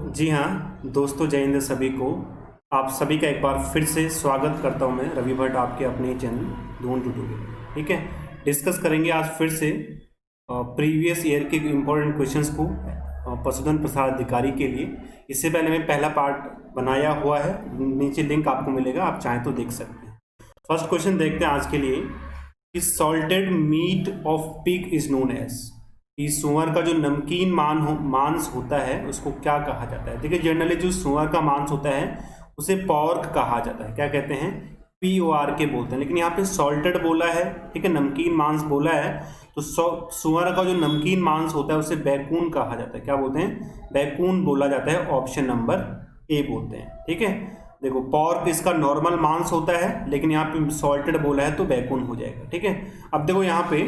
जी हाँ दोस्तों, जय हिंद सभी को। आप सभी का एक बार फिर से स्वागत करता हूँ मैं रवि भट्ट आपके अपने चैनल ढूंढ ट्यूटोरियल। ठीक है, डिस्कस करेंगे आज फिर से प्रीवियस ईयर के इम्पोर्टेंट क्वेश्चंस को पशुधन प्रसाद अधिकारी के लिए। इससे पहले मैं पहला पार्ट बनाया हुआ है, नीचे लिंक आपको मिलेगा, आप चाहें तो देख सकते हैं। फर्स्ट क्वेश्चन देखते हैं आज के लिए कि salted meat of pig is known as. कि सुअर का जो नमकीन मांस होता है उसको क्या कहा जाता है। देखिए, जनरली जो सुअर का मांस होता है उसे पॉर्क कहा जाता है। क्या कहते हैं? PORK बोलते हैं। लेकिन यहाँ पे सॉल्टेड बोला है, ठीक है, नमकीन मांस बोला है, तो सुअर का जो नमकीन मांस होता है उसे बैकून कहा जाता है। क्या बोलते हैं? बैकून बोला जाता है। ऑप्शन नंबर ए बोलते हैं। ठीक है, देखो पॉर्क इसका नॉर्मल मांस होता है, लेकिन यहाँ पे सॉल्टेड बोला है तो बैकून हो जाएगा। ठीक है, अब देखो यहाँ पे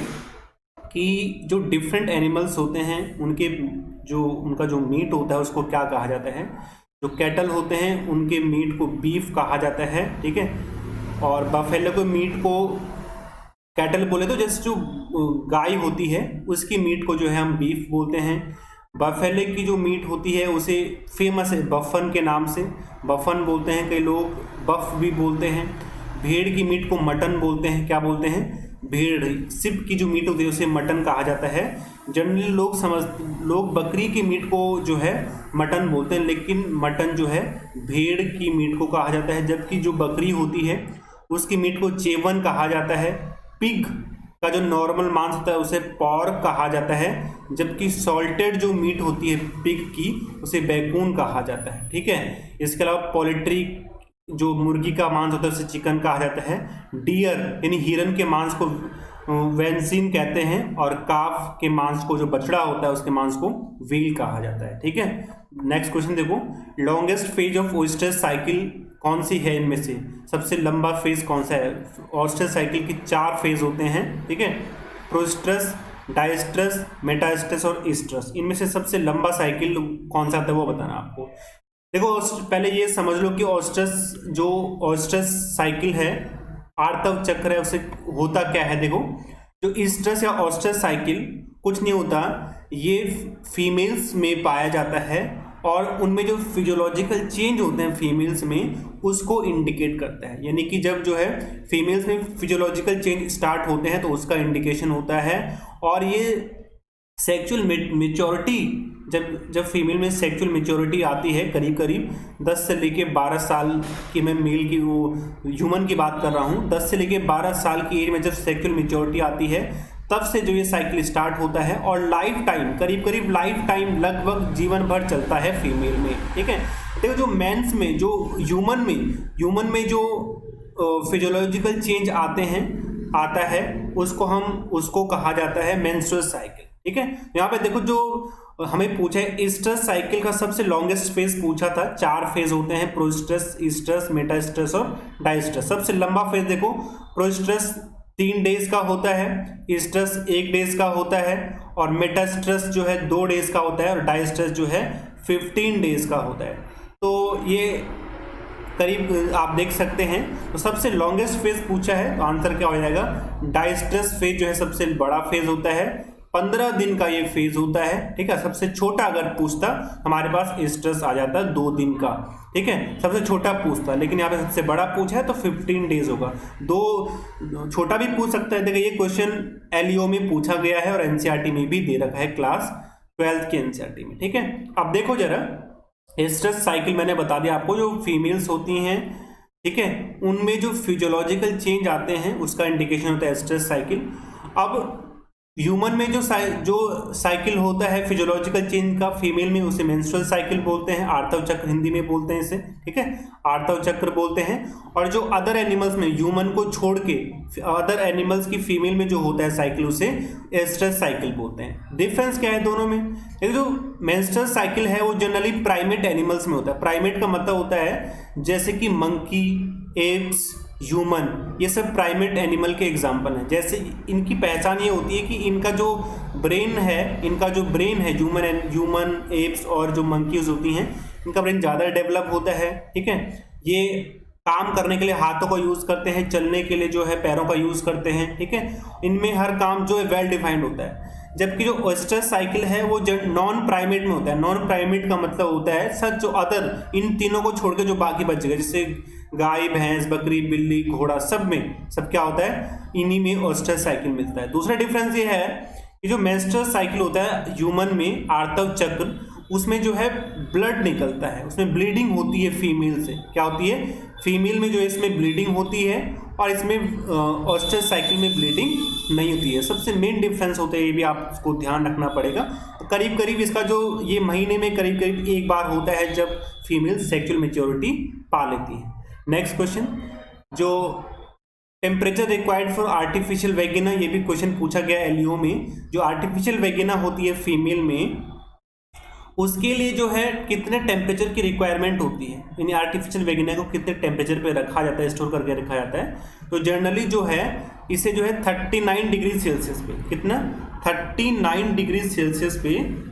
कि जो डिफरेंट एनिमल्स होते हैं उनका जो मीट होता है उसको क्या कहा जाता है। जो कैटल होते हैं उनके मीट को बीफ कहा जाता है। ठीक है, और बफेलो के मीट को कैटल बोले तो जैसे जो गाय होती है उसकी मीट को जो है हम बीफ बोलते हैं। बफेले की जो मीट होती है उसे फेमस है बफन के नाम से, बफन बोलते हैं, कई लोग बफ भी बोलते हैं। भेड़ की मीट को मटन बोलते हैं। क्या बोलते हैं? भेड़, सिप की जो मीट होती है उसे मटन कहा जाता है। जनरली लोग बकरी की मीट को जो है मटन बोलते हैं, लेकिन मटन जो है भेड़ की मीट को कहा जाता है। जबकि जो बकरी होती है उसकी मीट को चेवन कहा जाता है। पिग का जो नॉर्मल मांस होता है उसे पॉर्क कहा जाता है। जबकि सॉल्टेड जो मीट होती है पिग की उसे बैकून कहा जाता है। ठीक है, इसके अलावा पोल्ट्री जो मुर्गी का मांस होता है उसे चिकन कहा जाता है। डियर यानी हिरन के मांस को वेंसिन कहते हैं, और काफ के मांस को, जो बछड़ा होता है उसके मांस को व्हील कहा जाता है। ठीक है, नेक्स्ट क्वेश्चन देखो, longest phase of oyster cycle कौन सी है? इनमें से सबसे लंबा फेज कौन सा है? ऑयस्टर साइकिल की 4 फेज होते हैं। ठीक है, प्रोस्ट्रस, डायस्ट्रस, मेटास्ट्रस और ईस्ट्रस। इनमें से सबसे लंबा साइकिल कौन सा था वो बताना आपको। देखो, पहले ये समझ लो कि ऑयस्टर्स साइकिल है, आर्तव चक्र है, उसे होता क्या है। देखो, जो ईस्ट्रस या ऑयस्टर्स साइकिल कुछ नहीं होता, ये फीमेल्स में पाया जाता है और उनमें जो फिजियोलॉजिकल चेंज होते हैं फीमेल्स में उसको इंडिकेट करता है। यानी कि जब जो है फीमेल्स में फिजियोलॉजिकल चेंज स्टार्ट होते हैं तो उसका इंडिकेशन होता है। और ये सेक्सुअल मेच्योरिटी, जब फीमेल में सेक्सुअल मेच्योरिटी आती है करीब करीब 10 से लेके 12 साल की, मैं मेल की वो ह्यूमन की बात कर रहा हूँ, 10 से लेके 12 साल की एज में जब सेक्सुअल मेच्योरिटी आती है तब से जो ये साइकिल स्टार्ट होता है। और लाइफ टाइम, करीब करीब लाइफ टाइम, लगभग जीवन भर चलता है फीमेल में। ठीक है, देखो जो मेंस में, जो ह्यूमन में जो फिजियोलॉजिकल चेंज आता है उसको कहा जाता है मेंस्ट्रुअल साइकिल। ठीक है, यहाँ पे देखो जो हमें पूछा है ईस्ट्रस साइकिल का सबसे लॉन्गेस्ट फेज पूछा था। 4 फेज होते हैं, प्रोस्ट्रस, ईस्ट्रस, मेटास्ट्रस और डायस्ट्रस। सबसे लंबा फेज देखो, प्रोस्ट्रस 3 डेज का होता है, ईस्ट्रस 1 डेज का होता है, और मेटास्ट्रस जो है 2 डेज का होता है, और डायस्ट्रस जो है 15 डेज का होता है। तो ये करीब आप देख सकते हैं। तो सबसे लॉन्गेस्ट फेज पूछा है तो आंसर क्या हो जाएगा? डायस्ट्रस फेज जो है सबसे बड़ा फेज होता है, 15 दिन का ये फेज होता है। ठीक है, सबसे छोटा अगर पूछता हमारे पास ईस्ट्रस आ जाता 2 दिन का। ठीक है, सबसे छोटा पूछता, लेकिन यहाँ पे सबसे बड़ा पूछा है तो 15 डेज होगा। 2 छोटा भी पूछ सकता है। देखिए, ये क्वेश्चन LEO में पूछा गया है और NCERT में भी दे रखा है, क्लास 12th के NCERT में। ठीक है, अब देखो जरा, ईस्ट्रस साइकिल मैंने बता दिया आपको, जो फीमेल्स होती हैं, ठीक है, उनमें जो फिजियोलॉजिकल चेंज आते हैं उसका इंडिकेशन होता है ईस्ट्रस साइकिल। अब ह्यूमन में जो साइकिल होता है फिजियोलॉजिकल चेंज का फीमेल में, उसे मेंस्ट्रुअल साइकिल बोलते हैं, आर्तव चक्र हिंदी में बोलते हैं इसे। ठीक है, आर्तव चक्र बोलते हैं। और जो अदर एनिमल्स में, ह्यूमन को छोड़ के अदर एनिमल्स की फीमेल में जो होता है साइकिल उसे एस्ट्रस साइकिल बोलते हैं। डिफरेंस क्या है दोनों में? देखो, जो मेंस्ट्रुअल साइकिल है वो जनरली प्राइमेट एनिमल्स में होता है। प्राइमेट का मतलब होता है जैसे कि मंकी, एप्स, ह्यूमन, ये सब प्राइमेट एनिमल के एग्जाम्पल हैं। जैसे इनकी पहचान ये होती है कि इनका जो ब्रेन है ह्यूमन, एप्स और जो मंकीज होती हैं, इनका ब्रेन ज़्यादा डेवलप होता है। ठीक है, ये काम करने के लिए हाथों का यूज़ करते हैं, चलने के लिए जो है पैरों का यूज़ करते हैं। ठीक है, इनमें हर काम जो है वेल डिफाइंड होता है। जबकि जो ओएस्ट्रस साइकिल है वो नॉन प्राइमेट में होता है। नॉन प्राइमेट का मतलब होता है सच जो अदर, इन तीनों को छोड़ के जो बाकी बच गए, जैसे गाय, भैंस, बकरी, बिल्ली, घोड़ा, सब क्या होता है, इन्हीं में ओएस्ट्रस साइकिल मिलता है। दूसरा डिफरेंस ये है कि जो मेंस्ट्रुअल साइकिल होता है ह्यूमन में, आर्तव चक्र, उसमें जो है ब्लड निकलता है, उसमें ब्लीडिंग होती है फीमेल से। क्या होती है, फीमेल में जो है इसमें ब्लीडिंग होती है और इसमें ओएस्ट्रस साइकिल में ब्लीडिंग नहीं होती है। सबसे मेन डिफरेंस होता है, ये भी आपको ध्यान रखना पड़ेगा। करीब करीब इसका जो ये महीने में करीब करीब एक बार होता है जब फीमेल सेक्सुअल मैच्योरिटी पा लेती है। नेक्स्ट क्वेश्चन, जो टेम्परेचर रिक्वायर्ड फॉर आर्टिफिशियल वेगिना, ये भी क्वेश्चन पूछा गया एलईओ में। जो आर्टिफिशियल वेगिना होती है फीमेल में, उसके लिए जो है कितने टेम्परेचर की रिक्वायरमेंट होती है, यानी आर्टिफिशियल वेगिना को कितने टेम्परेचर पे रखा जाता है, स्टोर करके रखा जाता है। तो जनरली जो है इसे जो है 39 डिग्री सेल्सियस पे, कितना 39 डिग्री सेल्सियस पे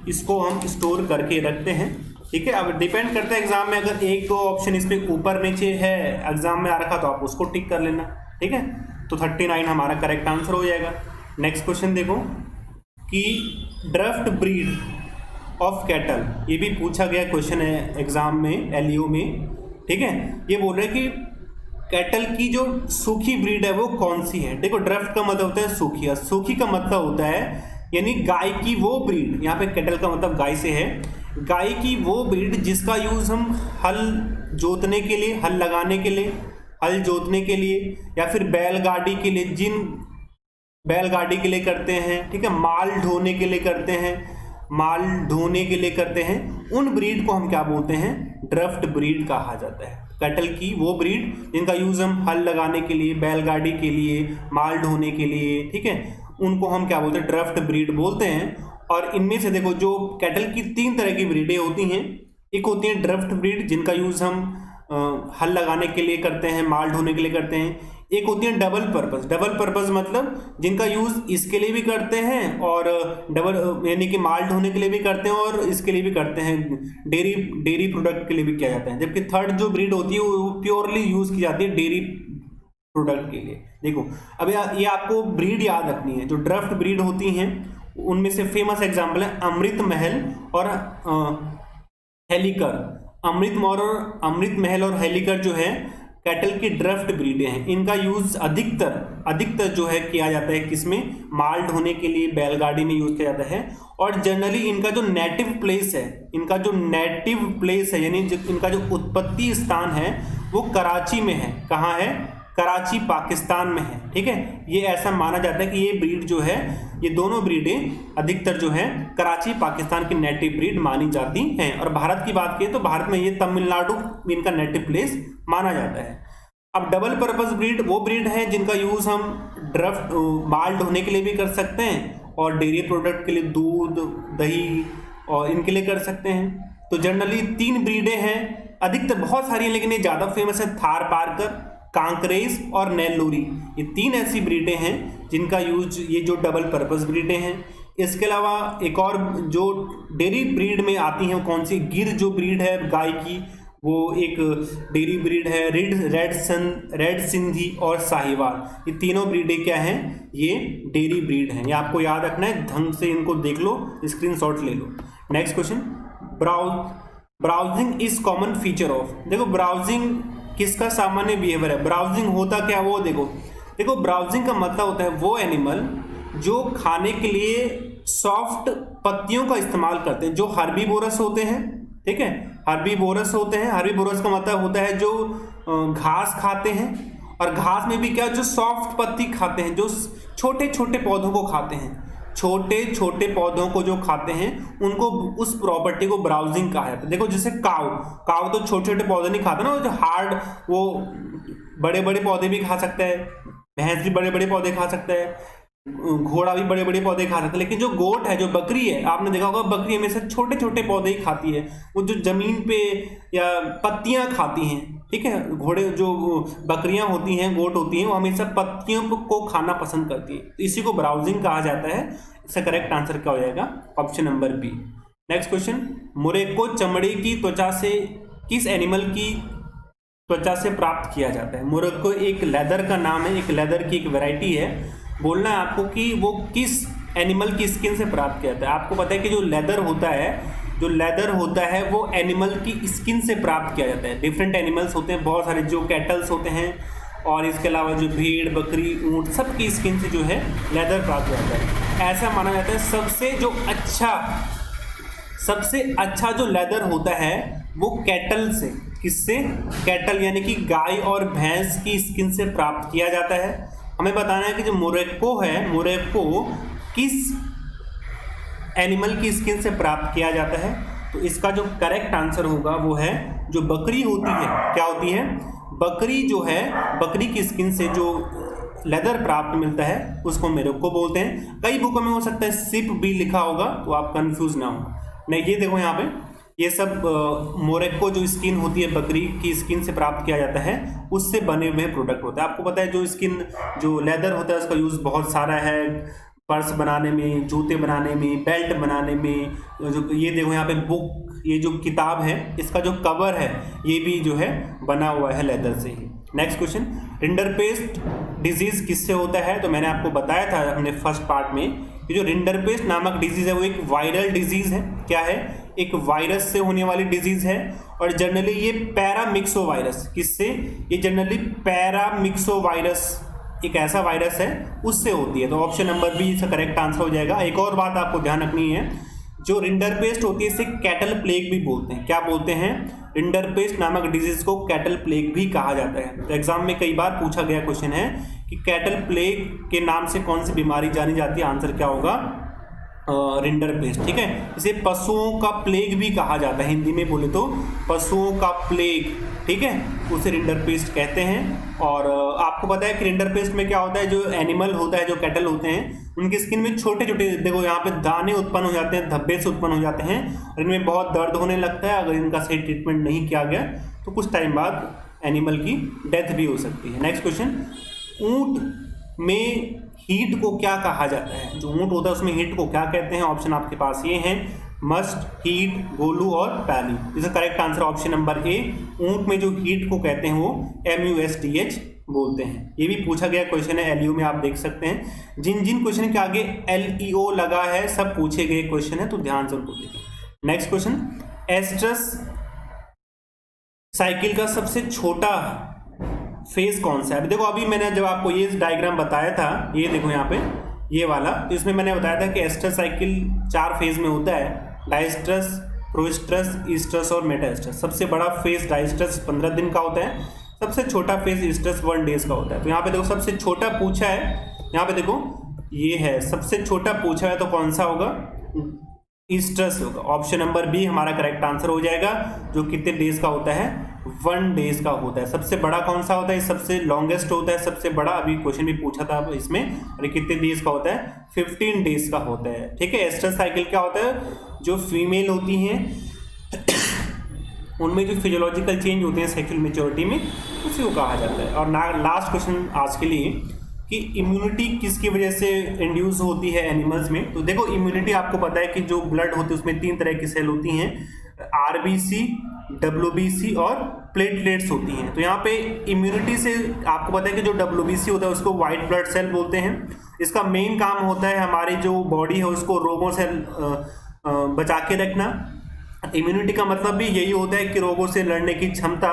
इसको हम स्टोर करके रखते हैं। ठीक है, अब डिपेंड करता है एग्जाम में, अगर एक दो ऑप्शन इस पर ऊपर नीचे है एग्जाम में आ रखा तो आप उसको टिक कर लेना। ठीक है, तो 39 हमारा करेक्ट आंसर हो जाएगा। नेक्स्ट क्वेश्चन देखो कि ड्रफ्ट ब्रीड ऑफ कैटल, ये भी पूछा गया क्वेश्चन है एग्जाम में एलईओ में। ठीक है, ये बोल रहे हैं कि कैटल की जो सूखी ब्रीड है वो कौन सी है। देखो ड्रफ्ट का मतलब होता है सूखी, और सूखी का मतलब होता है यानी गाय की वो ब्रीड, यहाँ पे कैटल का मतलब गाय से है, गाय की वो ब्रीड जिसका यूज़ हम हल जोतने के लिए, हल लगाने के लिए, हल जोतने के लिए, या फिर बैलगाड़ी के लिए, जिन बैलगाड़ी के लिए करते हैं। ठीक है, माल ढोने के लिए करते हैं, माल ढोने के लिए करते हैं, उन ब्रीड को हम क्या बोलते हैं, ड्रफ्ट ब्रीड कहा जाता है। कैटल की वो ब्रीड जिनका यूज़ हम हल लगाने के लिए, बैलगाड़ी के लिए, माल ढोने के लिए, ठीक है, उनको हम क्या बोलते हैं, ड्रफ्ट ब्रीड बोलते हैं। और इनमें से देखो जो कैटल की 3 तरह की ब्रीडें होती हैं। एक होती है ड्रफ्ट ब्रीड जिनका यूज़ हम हल लगाने के लिए करते हैं, माल ढोने के लिए करते हैं। एक होती है डबल पर्पस, डबल पर्पस मतलब जिनका यूज़ इसके लिए भी करते हैं और डबल यानी कि माल ढोने के लिए भी करते हैं और इसके लिए भी करते हैं, डेयरी प्रोडक्ट के लिए भी किया जाता है। जबकि थर्ड जो ब्रीड होती है वो प्योरली यूज़ की जाती है डेयरी प्रोडक्ट के लिए। देखो अब ये आपको ब्रीड याद रखनी है। जो ड्रफ्ट ब्रीड होती हैं उनमें से फेमस एग्जाम्पल है अमृत महल और हेलिकर। अमृत महल और हेलिकर जो है कैटल की ड्रफ्ट ब्रीडें हैं। इनका यूज अधिकतर जो है किया जाता है किसमें, माल ढोने के लिए, बैलगाड़ी में यूज किया जाता है। और जनरली इनका जो नेटिव प्लेस है, यानी इनका जो उत्पत्ति स्थान है वो कराची में है। कहाँ है, कराची पाकिस्तान में है। ठीक है, ये ऐसा माना जाता है कि ये ब्रीड जो है, ये दोनों ब्रीडें अधिकतर जो है कराची पाकिस्तान की नेटिव ब्रीड मानी जाती हैं। और भारत की बात करें तो भारत में ये तमिलनाडु इनका नेटिव प्लेस माना जाता है। अब डबल पर्पस ब्रीड वो ब्रीड है जिनका यूज़ हम ड्रफ्ट माल ढोने के लिए भी कर सकते हैं और डेयरी प्रोडक्ट के लिए दूध, दही और इनके लिए कर सकते हैं। तो जनरली 3 ब्रीडें हैं, अधिकतर बहुत सारी हैं लेकिन ये ज़्यादा फेमस है, थार पारकर, कांकरेज और नेल्लोरी। ये 3 ऐसी ब्रीडें हैं जिनका यूज, ये जो डबल पर्पस ब्रीडें हैं। इसके अलावा एक और जो डेयरी ब्रीड में आती हैं कौन सी, गिर जो ब्रीड है गाय की, वो एक डेयरी ब्रीड है। रेड सिंधी और साहिवाल, ये तीनों ब्रीडें क्या हैं, ये डेयरी ब्रीड हैं। ये आपको याद रखना है, ढंग से इनको देख लो, स्क्रीनशॉट ले लो। Next question, browsing is common feature of. देखो ब्राउजिंग किसका सामान्य बिहेवियर है, ब्राउजिंग होता क्या वो देखो ब्राउजिंग का मतलब होता है वो एनिमल जो खाने के लिए सॉफ्ट पत्तियों का इस्तेमाल करते हैं, जो हर्बीवोरस होते हैं। ठीक है, हर्बीवोरस होते हैं। हर्बीवोरस का मतलब होता है जो घास खाते हैं, और घास में भी क्या, जो सॉफ्ट पत्ती खाते हैं, जो छोटे छोटे पौधों को खाते हैं, छोटे छोटे पौधों को जो खाते हैं उनको, उस प्रॉपर्टी को ब्राउजिंग कहा जाता है। देखो जैसे काव तो छोटे छोटे पौधे नहीं खाता ना, जो हार्ड, वो बड़े बड़े पौधे भी खा सकता है, भैंस भी बड़े बड़े पौधे खा सकता है, घोड़ा भी बड़े बड़े पौधे खा सकता है। लेकिन जो गोट है, जो बकरी है, आपने देखा होगा बकरी हमेशा छोटे छोटे पौधे ही खाती है, वो जो जमीन पे या पत्तियां खाती हैं। ठीक है, घोड़े जो बकरियां होती हैं, गोट होती हैं, वो हमेशा पत्तियों को खाना पसंद करती है। तो इसी को ब्राउजिंग कहा जाता है। इसका करेक्ट आंसर क्या हो जाएगा, option number B. Next question, Morocco चमड़े की त्वचा से किस एनिमल की त्वचा से प्राप्त किया जाता है। मोरक्को एक लेदर का नाम है, एक लेदर की एक वैरायटी है। बोलना है आपको कि वो किस एनिमल की स्किन से प्राप्त किया जाता है। आपको पता है कि जो लेदर होता है वो एनिमल की स्किन से प्राप्त किया जाता है। डिफरेंट एनिमल्स होते हैं बहुत सारे, जो कैटल्स होते हैं और इसके अलावा जो भेड़, बकरी, ऊँट, सबकी स्किन से जो है लेदर प्राप्त किया जाता है। ऐसा माना जाता है सबसे अच्छा जो लेदर होता है वो कैटल से, किससे? कैटल यानी कि गाय और भैंस की स्किन से प्राप्त किया जाता है। हमें बताना है कि जो मोरक्को है, मोरक्को किस एनिमल की स्किन से प्राप्त किया जाता है। तो इसका जो करेक्ट आंसर होगा वो है जो बकरी होती है। क्या होती है? बकरी जो है, बकरी की स्किन से जो लेदर प्राप्त मिलता है उसको मोरक्को बोलते हैं। कई बुकों में हो सकता है सिप भी लिखा होगा, तो आप कंफ्यूज ना हो। नहीं, ये देखो यहाँ पे ये सब मोरक्को जो स्किन होती है बकरी की स्किन से प्राप्त किया जाता है, उससे बने हुए प्रोडक्ट होता है। आपको पता है जो लेदर होता है उसका यूज़ बहुत सारा है, पर्स बनाने में, जूते बनाने में, बेल्ट बनाने में। जो ये देखो यहाँ पे बुक, ये जो किताब है इसका जो कवर है ये भी जो है बना हुआ है लेदर से ही। नेक्स्ट क्वेश्चन, रिंडरपेस्ट डिजीज किससे होता है? तो मैंने आपको बताया था हमने फर्स्ट पार्ट में कि जो रिंडरपेस्ट नामक डिजीज है वो एक वायरल डिजीज है। क्या है? एक वायरस से होने वाली डिजीज है और जनरली ये पैरामिक्सोवायरस, किससे? ये जनरली पैरामिक्सोवायरस एक ऐसा वायरस है उससे होती है। तो ऑप्शन नंबर बी इसका करेक्ट आंसर हो जाएगा। एक और बात आपको ध्यान रखनी है, जो रिंडरपेस्ट होती है इसे कैटल प्लेग भी बोलते हैं। क्या बोलते हैं? रिंडरपेस्ट नामक डिजीज को कैटल प्लेग भी कहा जाता है। तो एग्जाम में कई बार पूछा गया क्वेश्चन है कि कैटल प्लेग के नाम से कौन सी बीमारी जानी जाती है? आंसर क्या होगा? रिंडरपेस्ट। ठीक है, इसे पशुओं का प्लेग भी कहा जाता है, हिंदी में बोले तो पशुओं का प्लेग। ठीक है, उसे रिंडरपेस्ट कहते हैं। और आपको पता है कि रिंडरपेस्ट में क्या होता है, जो एनिमल होता है, जो कैटल होते हैं, उनकी स्किन में छोटे छोटे, देखो यहाँ पे दाने उत्पन्न हो जाते हैं, धब्बे से उत्पन्न हो जाते हैं और इनमें बहुत दर्द होने लगता है। अगर इनका सही ट्रीटमेंट नहीं किया गया तो कुछ टाइम बाद एनिमल की डेथ भी हो सकती है। नेक्स्ट क्वेश्चन, ऊँट में हीट को क्या कहा जाता है? जो ऊँट होता है उसमें हीट को क्या कहते हैं? ऑप्शन आपके पास ये हैं, मस्ट, हीट, गोलू और पैली। इसका correct answer option number A, ऊँट में जो हीट को कहते हैं वो MUSTH बोलते हैं। ये भी पूछा गया क्वेश्चन है, LU में आप देख सकते हैं। जिन जिन क्वेश्चन के आगे LEO लगा है सब पूछे गए क्वेश्चन है, तो ध्यान से उनको देखें। नेक्स्ट क्वेश्चन, एस्ट्रस साइकिल का सबसे छोटा फेज कौन सा है? अभी देखो, अभी मैंने जब आपको ये डायग्राम बताया था, ये देखो यहाँ पे ये वाला, तो इसमें मैंने बताया था कि एस्ट्रस साइकिल 4 फेज में होता है, डायस्ट्रस, प्रोस्ट्रस, ईस्ट्रस और मेटास्ट्रस। सबसे बड़ा फेज डायस्ट्रस 15 दिन का होता है, सबसे छोटा फेज ईस्ट्रस 1 डेज का होता है। तो यहाँ पे देखो सबसे छोटा पूछा है, यहाँ पे देखो ये है सबसे छोटा पूछा है, तो कौन सा होगा? ईस्ट्रस होगा। ऑप्शन नंबर बी हमारा करेक्ट आंसर हो जाएगा, जो कितने डेज का होता है? 1 डेज का होता है। सबसे बड़ा कौन सा होता है? सबसे लॉन्गेस्ट होता है, सबसे बड़ा। अभी क्वेश्चन भी पूछा था इसमें, और ये कितने डेज का होता है? 15 डेज का होता है। ठीक है, एस्ट्रस साइकिल क्या होता है? जो फीमेल होती हैं उनमें जो फिजियोलॉजिकल चेंज होते हैं सेक्सुअल मेच्योरिटी में, उसी को कहा जाता है। और लास्ट क्वेश्चन आज के लिए कि इम्यूनिटी किसकी वजह से इंड्यूस होती है एनिमल्स में? तो देखो, इम्यूनिटी आपको पता है कि जो ब्लड होती है उसमें 3 तरह की सेल होती हैं, RBC, WBC और प्लेटलेट्स होती हैं। तो यहाँ पे इम्यूनिटी से आपको पता है कि जो WBC होता है उसको वाइट ब्लड सेल बोलते हैं। इसका मेन काम होता है हमारी जो बॉडी है उसको रोगों से बचा के रखना। इम्यूनिटी का मतलब भी यही होता है कि रोगों से लड़ने की क्षमता।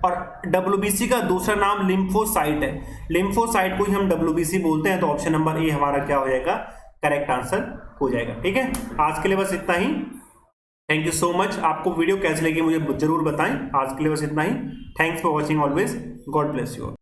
और WBC का दूसरा नाम लिम्फोसाइट है, लिम्फोसाइट को ही हम WBC बोलते हैं। तो ऑप्शन नंबर ए हमारा क्या हो जाएगा? करेक्ट आंसर हो जाएगा। ठीक है, आज के लिए बस इतना ही। Thank you so much. आपको वीडियो कैसी लगी मुझे जरूर बताएं। आज के लिए बस इतना ही। Thanks for watching always. God bless you.